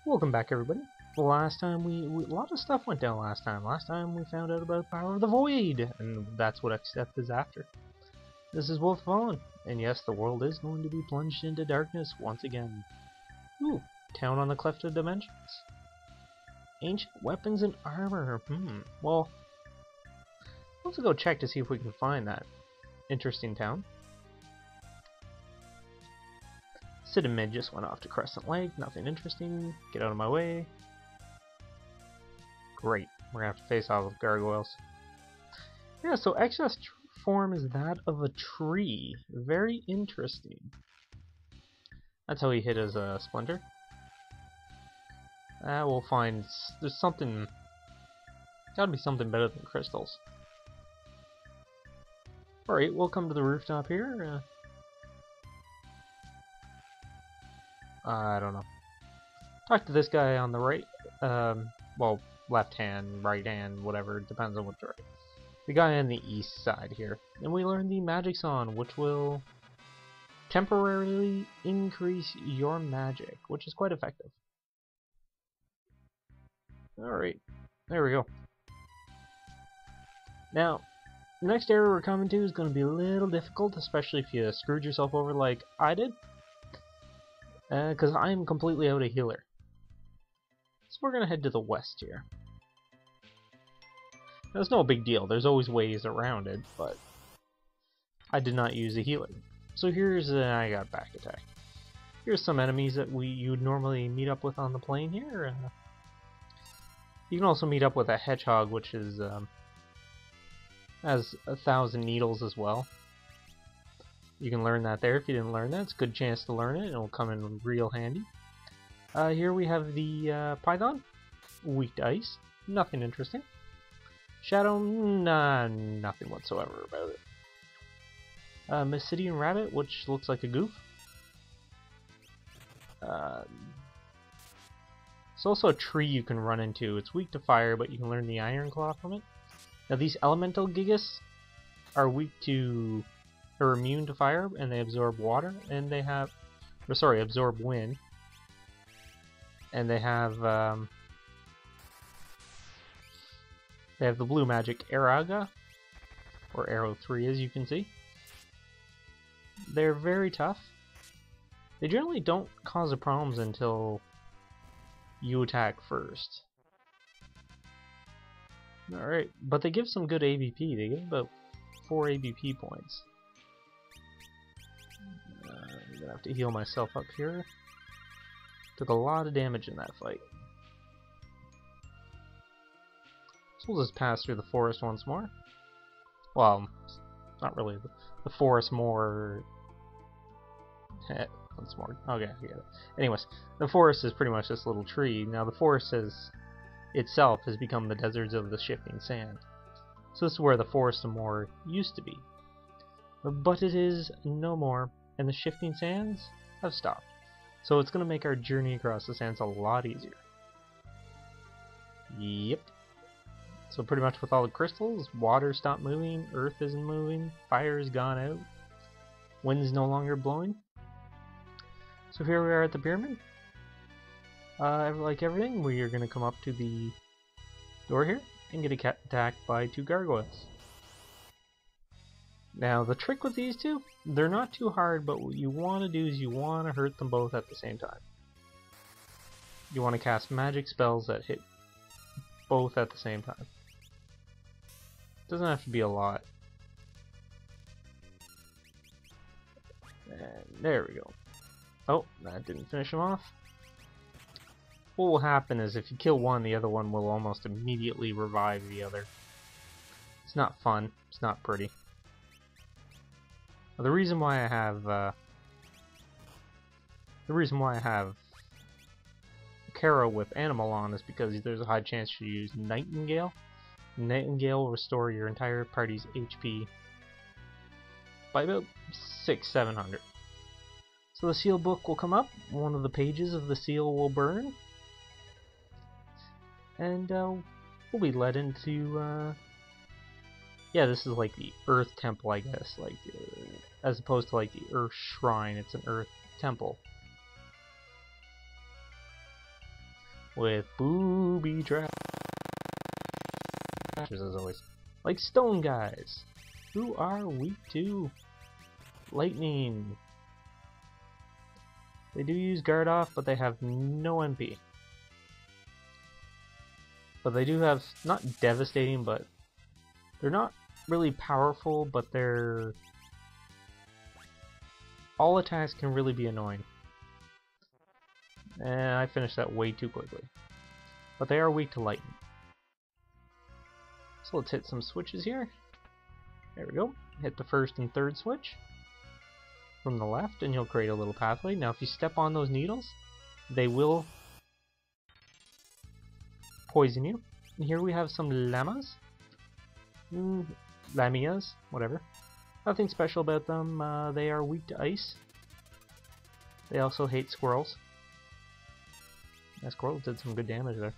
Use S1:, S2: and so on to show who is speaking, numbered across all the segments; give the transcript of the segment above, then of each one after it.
S1: Welcome back, everybody. Last time a lot of stuff went down last time. Last time we found out about the power of the void, and that's what X-Step is after. This is Wolf Fallen, and yes, the world is going to be plunged into darkness once again. Ooh, town on the cleft of dimensions. Ancient weapons and armor. Well, let's go check to see if we can find that interesting town. Sid and Mid just went off to Crescent Lake. Nothing interesting. Get out of my way. Great. We're gonna have to face off with gargoyles. Yeah, so excess form is that of a tree. Very interesting. That's how he hit his splinter. We'll find. There's something. Gotta be something better than crystals. Alright, we'll come to the rooftop here. I don't know. Talk to this guy on the right. Well, left hand, right hand, whatever. Depends on which direction. The guy on the east side here. And we learn the magic song, which will temporarily increase your magic, which is quite effective. Alright, there we go. Now, the next area we're coming to is going to be a little difficult, especially if you screwed yourself over like I did. Because I'm completely out of healer. So we're going to head to the west here. Now, it's no big deal, there's always ways around it, but I did not use a healer. So here's, I got back attack. Here's some enemies that you'd normally meet up with on the plane here. You can also meet up with a hedgehog, which is has 1,000 needles as well. You can learn that there. If you didn't learn that, it's a good chance to learn it. It'll come in real handy. Here we have the Python. Weak to ice. Nothing interesting. Shadow, nothing whatsoever about it. Mysidian Rabbit, which looks like a goof. It's also a tree you can run into. It's weak to fire, but you can learn the Iron Claw from it. Now these Elemental Gigas are weak to... They're immune to fire, and they absorb water, and they have... Or sorry, absorb wind. And they have the blue magic Araga, or Arrow 3 as you can see. They're very tough. They generally don't cause problems until you attack first. Alright, but they give some good AVP. They give about 4 AVP points. I'm gonna have to heal myself up here. Took a lot of damage in that fight. So we'll just pass through the forest once more. Well, not really. The forest more... once more. Okay, I get it. Anyways, the forest is pretty much this little tree. Now the forest itself has become the deserts of the shifting sand. So this is where the forest of Moor used to be. But it is no more, and the shifting sands have stopped. So it's going to make our journey across the sands a lot easier. Yep. So pretty much with all the crystals, water stopped moving, earth isn't moving, fire is gone out, wind's no longer blowing. So here we are at the pyramid. Like everything, we are going to come up to the door here and get attacked by 2 gargoyles. Now the trick with these two, they're not too hard, but what you want to do is you want to hurt them both at the same time. You want to cast magic spells that hit both at the same time. Doesn't have to be a lot. And there we go. Oh, that didn't finish him off. What will happen is if you kill one, the other one will almost immediately revive the other. It's not fun. It's not pretty. Now, the reason why I have Kara with Animal on is because there's a high chance you use Nightingale. Nightingale will restore your entire party's HP by about 600-700. So the seal book will come up, one of the pages of the seal will burn, and we'll be led into, yeah, this is like the Earth Temple, I guess, like, as opposed to like the Earth Shrine, it's an Earth Temple. with booby traps, as always. Like stone guys, who are weak to lightning. They do use guard off, but they have no MP. But they do have, not devastating, but they're not really powerful, but they're... all attacks can really be annoying. And I finished that way too quickly. But they are weak to lightning. So let's hit some switches here. There we go. Hit the first and third switch from the left, and you'll create a little pathway. Now if you step on those needles, they will poison you. And here we have some llamas. Lamias, whatever. Nothing special about them. They are weak to ice. They also hate squirrels. That squirrel did some good damage there.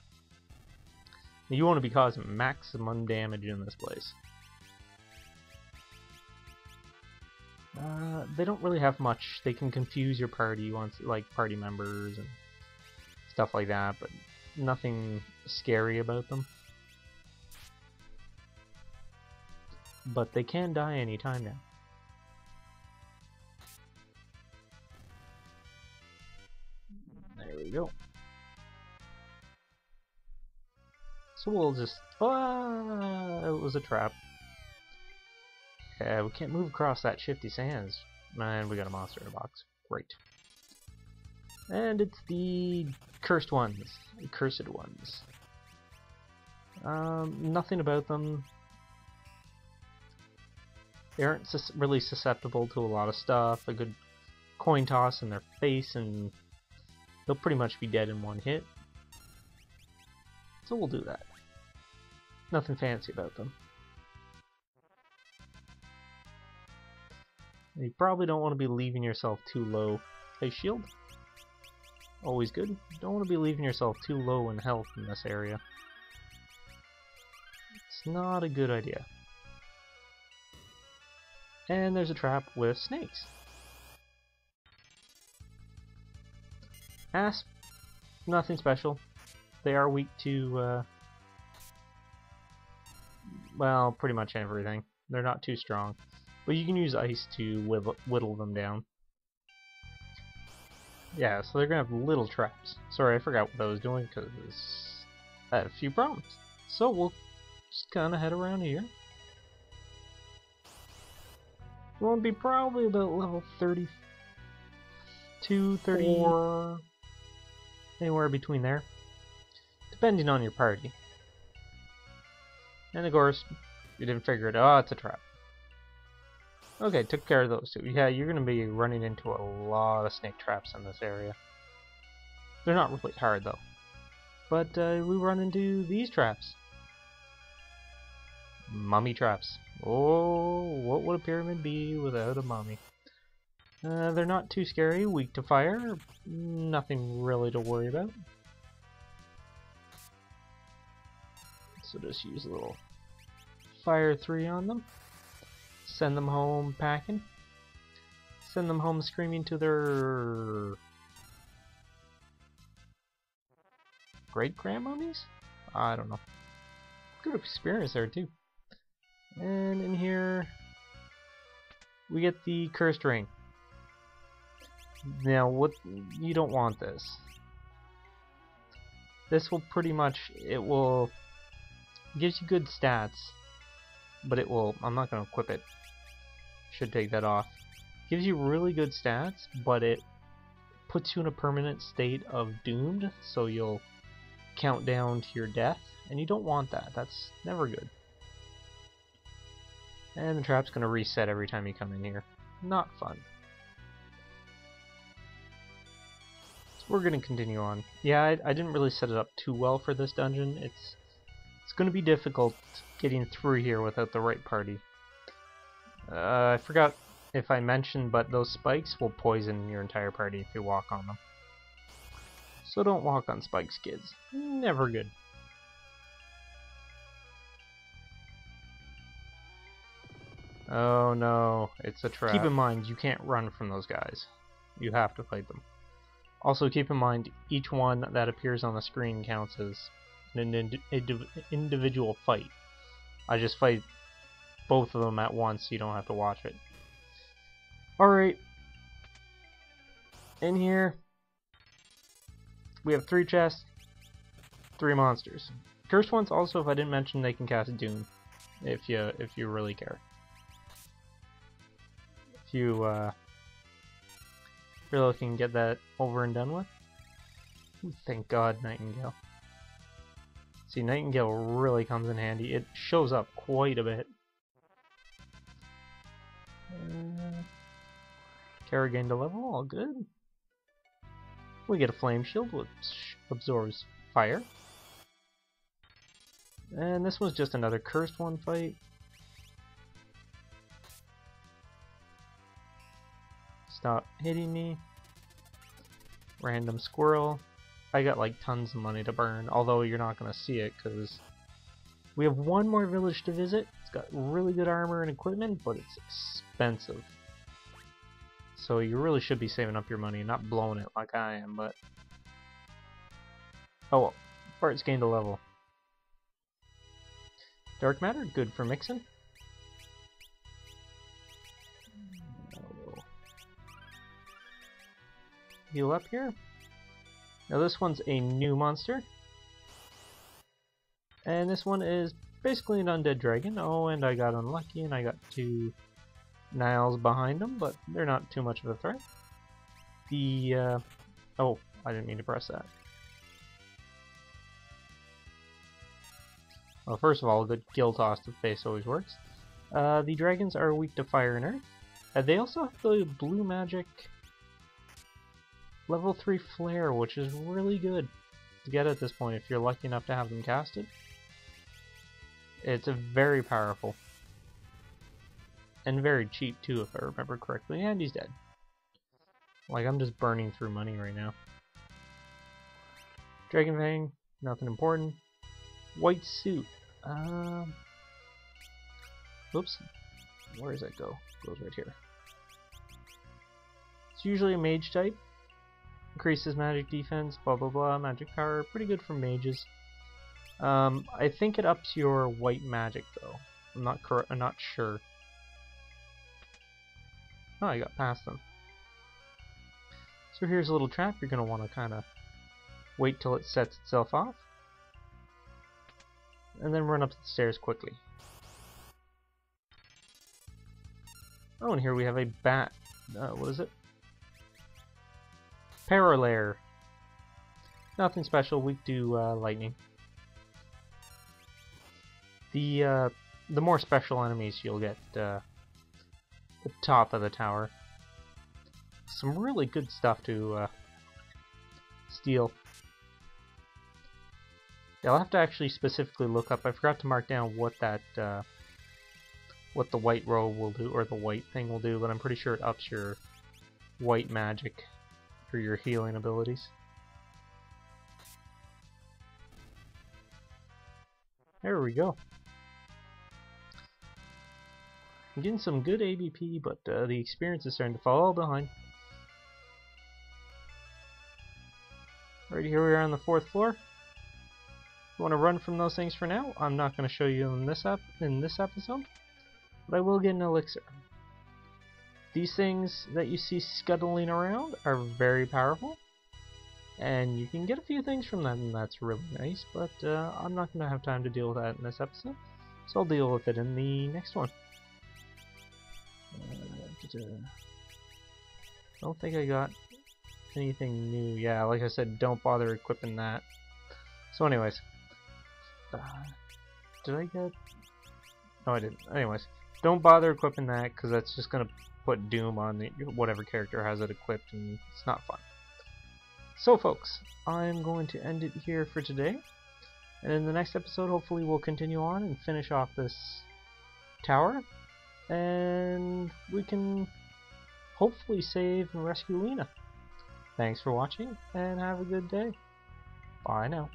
S1: You want to be causing maximum damage in this place. They don't really have much. They can confuse your party once, like party members and stuff like that, but nothing scary about them. But they can die anytime now. There we go. So we'll just... ah, it was a trap. Okay, we can't move across that shifty sands. And we got a monster in a box. Great. And it's the cursed ones. The cursed ones. Nothing about them. They aren't really susceptible to a lot of stuff. A good coin toss in their face and they'll pretty much be dead in one hit. So we'll do that. Nothing fancy about them. You probably don't want to be leaving yourself too low. Ice shield. Always good. You don't want to be leaving yourself too low in health in this area. It's not a good idea. And there's a trap with snakes. Asp, nothing special. They are weak to, well, pretty much everything. They're not too strong. But you can use ice to whittle them down. Yeah, so they're gonna have little traps. Sorry, I forgot what I was doing because I had a few problems. So we'll just kind of head around here. We're gonna be probably about level 32, 34, anywhere between there, depending on your party. And of course, you didn't figure it out. Oh, it's a trap. Okay, took care of those two. Yeah, you're going to be running into a lot of snake traps in this area. They're not really hard, though. But we run into these traps. Mummy traps. Oh, what would a pyramid be without a mummy? They're not too scary, weak to fire. Nothing really to worry about. So just use a little fire 3 on them. Send them home packing. Send them home screaming to their great-grandmummies? I don't know. Good experience there too. And in here we get the cursed ring. Now what, you don't want this. This will pretty much, gives you good stats, but it will, I'm not going to equip it. Should take that off. Gives you really good stats, but it puts you in a permanent state of doomed, so you'll count down to your death, and you don't want that. That's never good. And the trap's going to reset every time you come in here. Not fun. So we're going to continue on. Yeah, I didn't really set it up too well for this dungeon. It's going to be difficult getting through here without the right party. I forgot if I mentioned, but those spikes will poison your entire party if you walk on them. So don't walk on spikes, kids. Never good. Oh no, it's a trap. Keep in mind, you can't run from those guys. You have to fight them. Also keep in mind, each one that appears on the screen counts as an individual fight. I just fight both of them at once so you don't have to watch it. Alright. In here, we have 3 chests, 3 monsters. Cursed ones also, if I didn't mention, they can cast Doom, if you really care. If you're looking to get that over and done with. Ooh, thank God, Nightingale. See, Nightingale really comes in handy. It shows up quite a bit. Kara gained a level, all good. We get a flame shield, which absorbs fire. And this was just another cursed one fight. Stop hitting me. Random squirrel. I got like tons of money to burn, although you're not going to see it because we have one more village to visit. It's got really good armor and equipment, but it's expensive. So you really should be saving up your money and not blowing it like I am, but... Oh well, Bartz gained a level. Dark matter, good for mixing. Heal up here. Now this one's a new monster. And this one is basically an undead dragon. Oh, and I got unlucky and I got 2 Niles behind them, but they're not too much of a threat. Oh, I didn't mean to press that. Well, first of all, a good gill toss to the face always works. The dragons are weak to fire and earth. They also have the blue magic level 3 flare, which is really good to get at this point if you're lucky enough to have them casted. It's very powerful. And very cheap too, if I remember correctly. And he's dead. Like, I'm just burning through money right now. Dragon Fang, nothing important. White suit. Oops. Where does that go? It goes right here. It's usually a mage type. Increases magic defense, blah blah blah, magic power. Pretty good for mages. I think it ups your white magic though. I'm not sure. Oh, I got past them. So here's a little trap. You're gonna want to kind of wait till it sets itself off, and then run up the stairs quickly. Oh, and here we have a bat. What is it? Paralair. Nothing special. Weak to lightning. The more special enemies you'll get the top of the tower. Some really good stuff to steal. Yeah, I'll have to actually specifically look up. I forgot to mark down what that what the white robe will do, or the white thing will do, but I'm pretty sure it ups your white magic for your healing abilities. There we go. I'm getting some good ABP, but the experience is starting to fall behind. Right, here we are on the 4th floor. You want to run from those things for now? I'm not going to show you in this episode, but I will get an elixir. These things that you see scuttling around are very powerful, and you can get a few things from them, and that's really nice, but I'm not going to have time to deal with that in this episode, so I'll deal with it in the next one. I don't think I got anything new. Yeah, like I said, don't bother equipping that. So anyways, did I get... No, I didn't. Anyways, don't bother equipping that, because that's just going to put Doom on whatever character has it equipped, and it's not fun. So folks, I'm going to end it here for today, and in the next episode hopefully we'll continue on and finish off this tower, and we can hopefully save and rescue Lena. Thanks for watching, and have a good day. Bye now.